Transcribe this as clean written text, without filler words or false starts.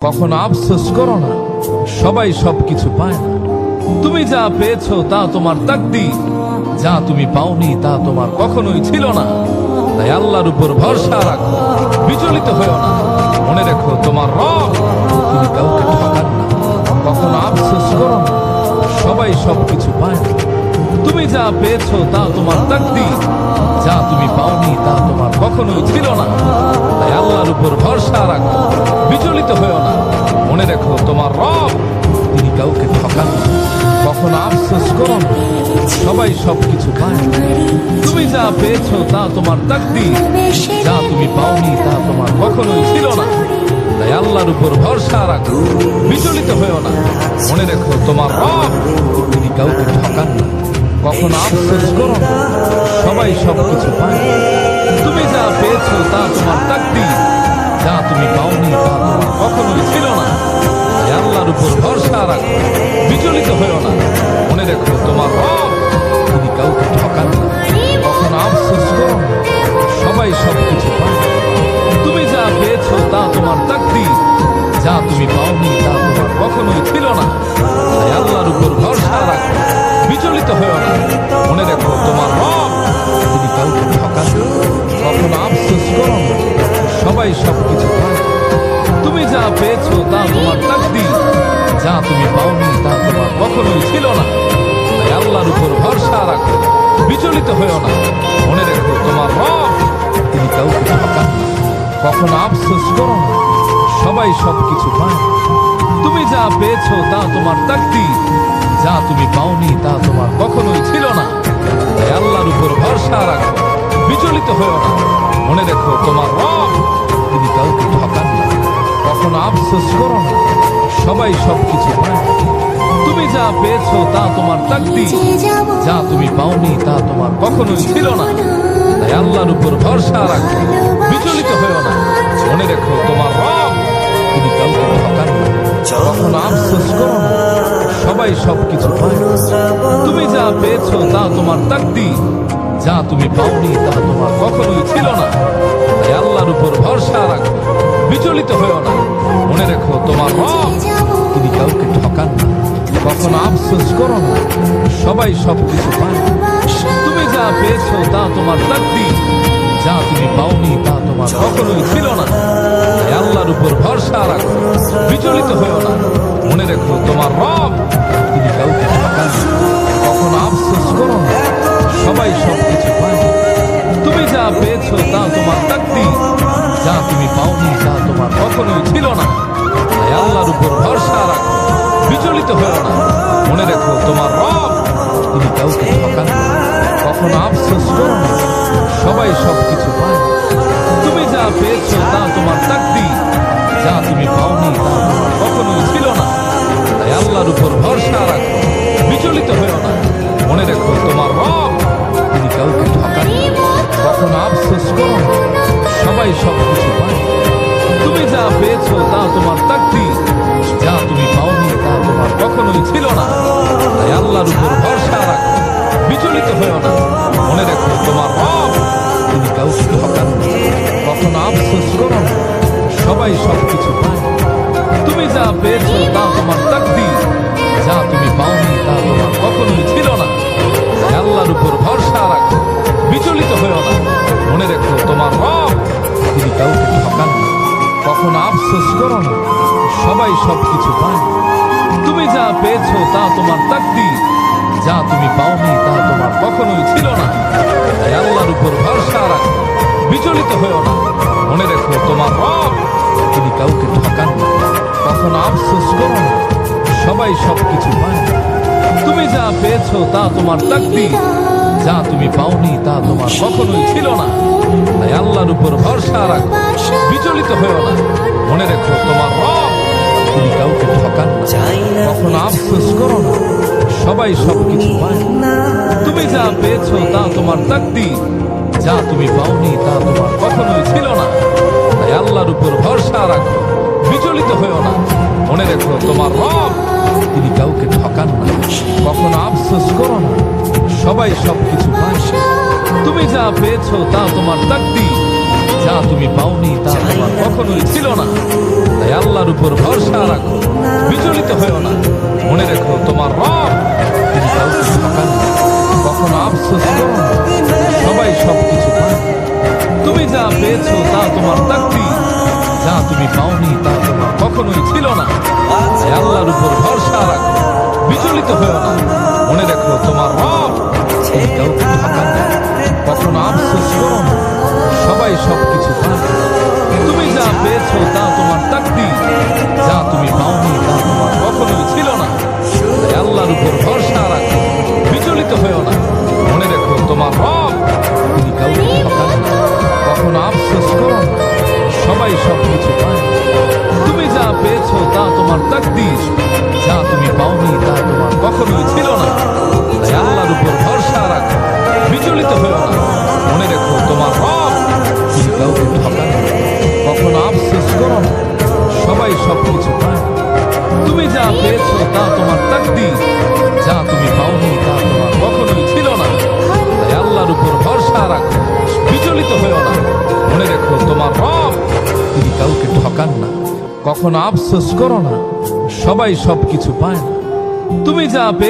কখনো আফসোস করো না, সবাই সবকিছু পায় না। তুমি যা পেয়েছো তা তোমার তাকদীর, যা তুমি পাওনি তা তোমার কখনোই ছিল না। তাই আল্লাহর উপর ভরসা রাখো, বিচলিত হয়েও না। মনে রেখো তোমার রব, তিনি কাউকে ঠকান না। কখনো আফসোস করো না, সবাই সবকিছু পায় না। তুমি যা পেয়েছো তা তোমার তাকদীর, যা তুমি পাওনি তা তোমার কখনোই ছিল না। তাই আল্লাহর উপর ভরসা রাখো, বিচলিত হয়েও না। মনে রেখো তোমার রব, তিনি কাউকে ঠকান না। কখনো আফসোস করো না, সবাই সবকিছু পায় না। তুমি যা পেয়েছো তা তোমার তাকদীর, যা তুমি পাওনি তা তোমার কখনোই ছিল না। তাই আল্লাহর উপর ভরসা রাখো, বিচলিত হয়েও না। মনে রেখো তোমার রব, তিনি কাউকে ঠকান না। কখনো আফসোস করো না, সবাই সবকিছু পায় না। তুমি যা পেয়েছো তা তোমার তাকদীর, যা তুমি পাওনি তা তোমার কখনোই ছিল না। তাই আল্লাহর উপর ভরসা রাখো, বিচলিত হয়েও না। মনে রেখো তোমার রব, তিনি কাউকে ঠকান না। কখনো আফসোস করো না, সবাই সবকিছু পায় না। তুমি যা পেয়েছো তা তোমার তাকদীর, যা তুমি পাওনি তা তোমার কখনোই ছিল না। তাই আল্লাহর উপর ভরসা রাখো, বিচলিত হয়েও না। মনে রেখো তোমার রব, তিনি কাউকে ঠকান না। কখনো আফসোস করো না, সবাই সবকিছু পায় না। তুমি যা পেয়েছো তা তোমার তাকদীর, যা তুমি পাওনি তা তোমার কখনোই ছিল না। তাই আল্লাহর উপর ভরসা রাখো, বিচলিত হয়েও না। মনে রেখো তোমার রব, তিনি কাউকে ঠকান না। কখনো আফসোস করো না, সবাই সবকিছু পায় না। তুমি যা পেয়েছো তা তোমার তাকদীর, যা তুমি পাওনি তা তোমার কখনোই ছিল না। তাই আল্লাহর উপর ভরসা রাখো, বিচলিত হয়েও না। মনে রেখো তোমার রব, তিনি কাউকে ঠকান না। কখনো আফসোস করো না, সবাই সবকিছু পায় না। তুমি যা পেয়েছো তা তোমার তাকদীর, যা তুমি পাওনি তা তোমার কখনোই ছিল না। তাই আল্লাহর উপর ভরসা রাখো, বিচলিত হয়েও না। মনে রেখো তোমার রব, তিনি কাউকে ঠকান না। কখনো আফসোস করো না, সবাই সবকিছু পায় না। তুমি যা পেয়েছো তা তোমার তাকদীর, যা তুমি পাওনি তা তোমার কখনোই ছিল না। তাই আল্লাহর উপর ভরসা রাখো, বিচলিত হয়েও না। মনে রেখো তোমার রব, তিনি কাউকে ঠকান না। কখনো আফসোস করো না, সবাই সবকিছু পায় না। তুমি যা পেয়েছো তা তোমার তাকদীর, যা তুমি পাওনি তা তোমার কখনোই ছিল না। তাই আল্লাহর উপর ভরসা রাখো, বিচলিত হয়েও না। মনে রেখো তোমার রব, তিনি কাউকে ঠকান না। কখনো আফসোস করো না, সবাই সবকিছু পায় না। তুমি যা পেয়েছো তা তোমার তাকদীর, যা তুমি পাওনি তা তোমার কখনোই ছিল না। তাই আল্লাহর উপর ভরসা রাখো, বিচলিত হয়েও না। মনে রেখো তোমার রব, তিনি কাউকে ঠকান না। কখনো আফসোস করো না, সবাই সবকিছু পায় না। তুমি যা পেয়েছো তা তোমার তাকদীর, যা তুমি পাওনি তা তোমার কখনোই ছিল না। তাই আল্লাহর উপর ভরসা রাখো, বিচলিত হয়েও না। মনে রেখো তোমার রব, তিনি কাউকে ঠকান না। কখনো আফসোস করো না, সবাই সবকিছু পায় না। তুমি যা পেয়েছো তা তোমার তাকদীর, যা তুমি পাওনি তা তোমার কখনোই ছিল না। তাই আল্লাহর উপর ভরসা রাখো, বিচলিত হয়েও না। মনে রেখো তোমার রব, তিনি কাউকে ঠকান না। কখনো আফসোস করো না, সবাই সবকিছু পায় না। তুমি যা পেয়েছো তা তোমার তাকদীর, যা তুমি পাওনি তা তোমার কখনোই ছিল না। তাই আল্লাহর উপর ভরসা রাখো, বিচলিত হয়েও না। মনে রেখো তোমার রব, তিনি কাউকে ঠকান না। কখনো আফসোস করো না, সবাই সবকিছু পায় না। তুমি যা পেয়েছো তা তোমার তাকদীর, যা তুমি পাওনি তা তোমার কখনোই ছিল না। তাই আল্লাহর উপর ভরসা রাখো, বিচলিত হয়েও না। মনে রেখো তোমার রব, তিনি কাউকে ঠকান না। কখনো আফসোস করো না, সবাই সবকিছু পায় না। তুমি যা পেয়েছো তা তোমার তাকদীর, যা তুমি পাওনি তা তোমার কখনোই ছিল না। তাই আল্লাহর উপর ভরসা রাখো, বিচলিত হয়েও না। মনে রেখো তোমার রব, তিনি কাউকে ঠকান না। কখনো আফসোস করো না, সবাই সবকিছু পায় না। তুমি যা পেয়েছো তা তোমার তাকদীর, যা তুমি পাওনি তা তোমার কখনোই ছিল না। তাই আল্লাহর উপর ভরসা রাখো, বিচলিত হয়েও না। মনে রেখো তোমার রব, তিনি কাউকে ঠকান না। কখনো আফসোস করো না, সবাই সবকিছু পায় না। তুমি যা পেয়েছো তা তোমার তাকদীর, যা তুমি পাওনি তা তোমার কখনোই ছিল না। তাই আল্লাহর উপর ভরসা রাখো, বিচলিত হয়েও না। মনে রেখো তোমার রব তিনি কাউকে ঠকান না। কখনো আফসোস করো না, সবাই সবকিছু পায়। তুমি যা পেয়েছো তা তোমার তাকদীর, যা তুমি পাওনি তা তোমার কখনোই ছিল না। তাই আল্লাহর উপর ভরসা রাখো, বিচলিত হয়েও না। মনে রেখো তোমার রব তিনি কাউকে ঠকান না। কখনো আফসোস করো না, সবাই সবকিছু পায়। তুমি যা পেয়েছো তা তোমার তাকদীর, যা তুমি পাওনি তা তোমার কখনোই ছিল না। তাই আল্লাহর উপর ভরসা রাখো, বিচলিত হয়েও না। মনে রেখো তোমার রব তিনি কাউকে ঠকান না। কখনো আফসোস করো না, সবাই সবকিছু পায়। তুমি যা পেয়েছো তা তোমার তাকদীর, যা তুমি পাওনি তা তোমার কখনোই ছিল না। তাই আল্লাহর উপর ভরসা রাখো, বিচলিত হয়েও না। মনে রেখো তোমার রব তিনি কাউকে ঠকান না। কখনো আফসোস করো না, সবাই সবকিছু পায়। তুমি যা পেয়েছো তা তোমার তাকদীর, যা তুমি পাওনি তা তোমার কখনোই ছিল না। তাই আল্লাহর উপর ভরসা রাখো, বিচলিত হয়েও না। মনে রেখো তোমার রব তিনি কাউকে ঠকান না। কখনো আফসোস করো না, সবাই সবকিছু পায় না। তুমি যা